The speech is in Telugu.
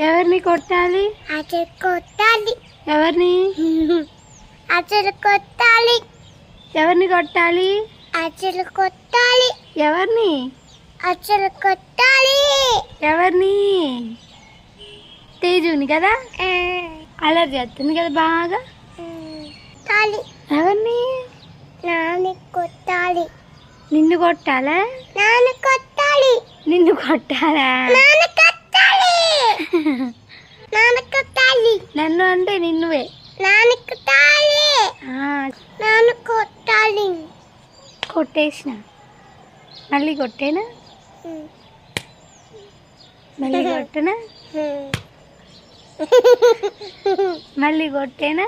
ఎవరిని కొట్టాలి? అసలు కొట్టాలి. ఎవరిని? అసలు కొట్టాలి. ఎవరిని కొట్టాలి? అసలు కొట్టాలి. ఎవరిని? అసలు కొట్టాలి. ఎవరిని? తేజుని కదా, అలర్జీ చేస్తుంది కదా బాగా. కొట్టాలి. ఎవరిని? నాన్న కొట్టాలి. నిన్ను కొట్టాలా? నాన్న కొట్టాలి. నిన్ను కొట్టాలా? నాన్న కొట్టాలి. నాన్న కొట్టాలి. నన్ను అంటే నిన్నువే. నాన్న కొట్టాలి. నాన్న కొట్టాలి. కొట్టేసిన. మళ్ళీ కొట్టేనా? మళ్ళీ కొట్టనా? మళ్ళీ కొట్టేనా?